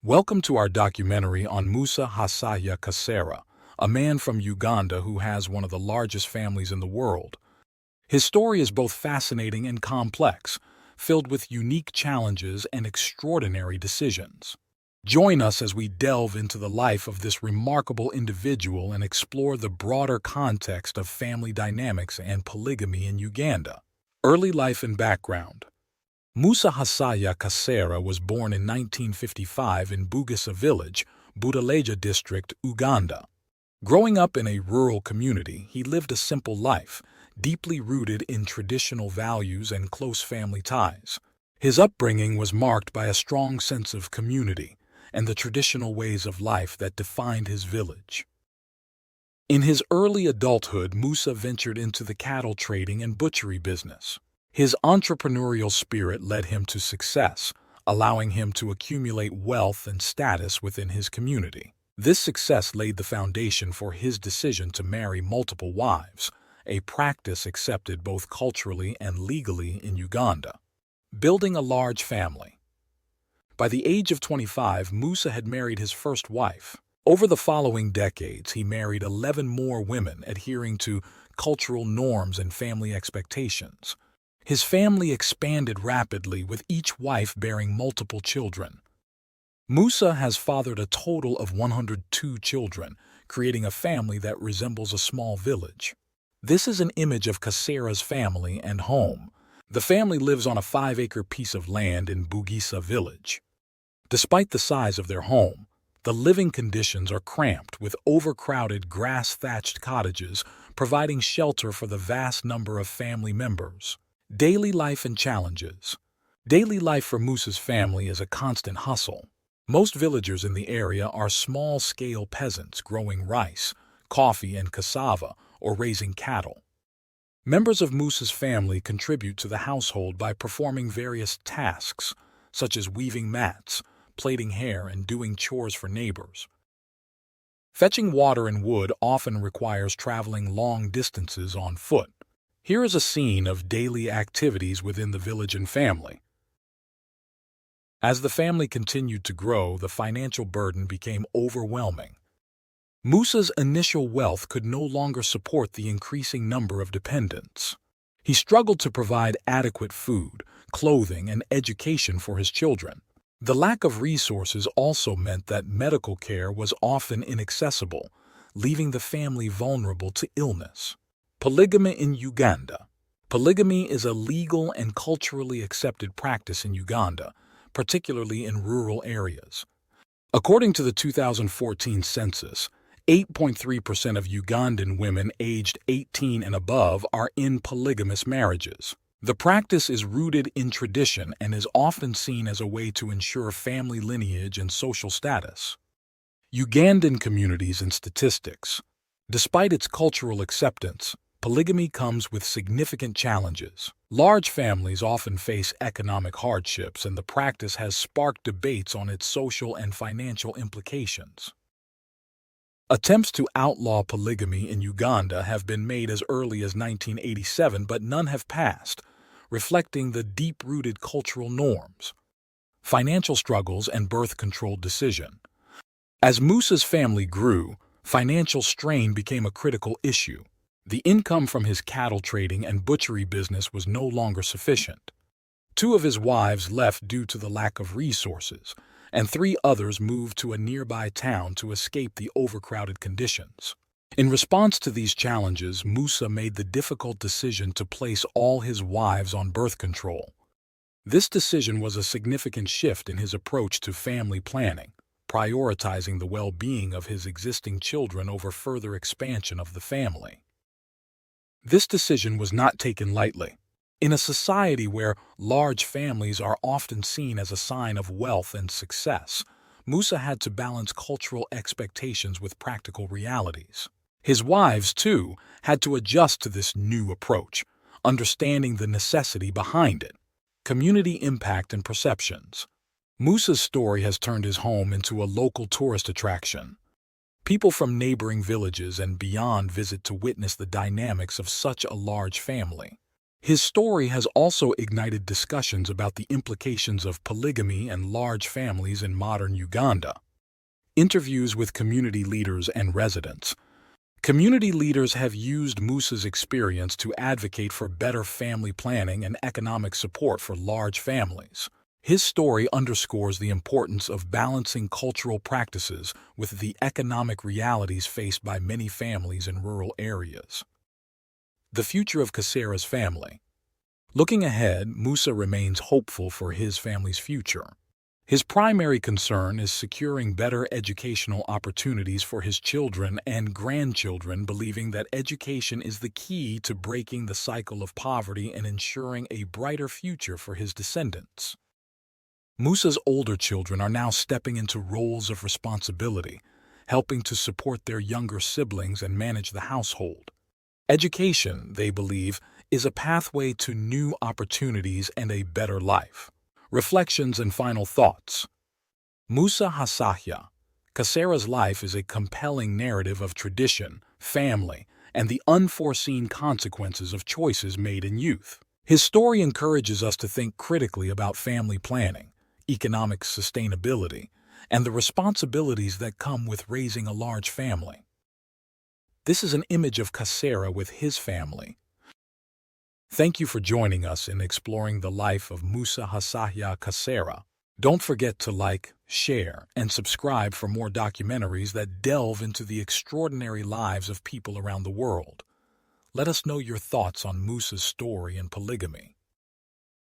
Welcome to our documentary on Musa Hasahya Kasera, a man from Uganda who has one of the largest families in the world. His story is both fascinating and complex, filled with unique challenges and extraordinary decisions. Join us as we delve into the life of this remarkable individual and explore the broader context of family dynamics and polygamy in Uganda. Early life and background. Musa Hasahya Kasera was born in 1955 in Bugisa village, Butaleja district, Uganda. Growing up in a rural community, he lived a simple life, deeply rooted in traditional values and close family ties. His upbringing was marked by a strong sense of community and the traditional ways of life that defined his village. In his early adulthood, Musa ventured into the cattle trading and butchery business. His entrepreneurial spirit led him to success, allowing him to accumulate wealth and status within his community. This success laid the foundation for his decision to marry multiple wives, a practice accepted both culturally and legally in Uganda. Building a large family. By the age of 25, Musa had married his first wife. Over the following decades, he married 11 more women, adhering to cultural norms and family expectations. His family expanded rapidly, with each wife bearing multiple children. Musa has fathered a total of 102 children, creating a family that resembles a small village. This is an image of Kasera's family and home. The family lives on a 5-acre piece of land in Bugisa village. Despite the size of their home, the living conditions are cramped, with overcrowded grass-thatched cottages providing shelter for the vast number of family members. Daily life and challenges. Daily life for Musa's family is a constant hustle. Most villagers in the area are small-scale peasants growing rice, coffee, and cassava, or raising cattle. Members of Musa's family contribute to the household by performing various tasks, such as weaving mats, plaiting hair, and doing chores for neighbors. Fetching water and wood often requires traveling long distances on foot. Here is a scene of daily activities within the village and family. As the family continued to grow, the financial burden became overwhelming. Musa's initial wealth could no longer support the increasing number of dependents. He struggled to provide adequate food, clothing, and education for his children. The lack of resources also meant that medical care was often inaccessible, leaving the family vulnerable to illness. Polygamy in Uganda. Polygamy is a legal and culturally accepted practice in Uganda, particularly in rural areas. According to the 2014 census, 8.3% of Ugandan women aged 18 and above are in polygamous marriages. The practice is rooted in tradition and is often seen as a way to ensure family lineage and social status. Ugandan communities and statistics. Despite its cultural acceptance, polygamy comes with significant challenges. Large families often face economic hardships, and the practice has sparked debates on its social and financial implications. Attempts to outlaw polygamy in Uganda have been made as early as 1987, but none have passed, reflecting the deep-rooted cultural norms. Financial struggles and birth control decision. As Musa's family grew, financial strain became a critical issue. The income from his cattle trading and butchery business was no longer sufficient. 2 of his wives left due to the lack of resources, and 3 others moved to a nearby town to escape the overcrowded conditions. In response to these challenges, Musa made the difficult decision to place all his wives on birth control. This decision was a significant shift in his approach to family planning, prioritizing the well-being of his existing children over further expansion of the family. This decision was not taken lightly. In a society where large families are often seen as a sign of wealth and success, Musa had to balance cultural expectations with practical realities. His wives, too, had to adjust to this new approach, understanding the necessity behind it. Community impact and perceptions. Musa's story has turned his home into a local tourist attraction. People from neighboring villages and beyond visit to witness the dynamics of such a large family. His story has also ignited discussions about the implications of polygamy and large families in modern Uganda. Interviews with community leaders and residents. Community leaders have used Musa's experience to advocate for better family planning and economic support for large families. His story underscores the importance of balancing cultural practices with the economic realities faced by many families in rural areas. The future of Kasera's family. Looking ahead, Musa remains hopeful for his family's future. His primary concern is securing better educational opportunities for his children and grandchildren, believing that education is the key to breaking the cycle of poverty and ensuring a brighter future for his descendants. Musa's older children are now stepping into roles of responsibility, helping to support their younger siblings and manage the household. Education, they believe, is a pathway to new opportunities and a better life. Reflections and final thoughts. Musa Hasahya Kasera's life is a compelling narrative of tradition, family, and the unforeseen consequences of choices made in youth. His story encourages us to think critically about family planning, economic sustainability, and the responsibilities that come with raising a large family. This is an image of Kasera with his family. Thank you for joining us in exploring the life of Musa Hasahya Kasera. Don't forget to like, share, and subscribe for more documentaries that delve into the extraordinary lives of people around the world. Let us know your thoughts on Musa's story and polygamy.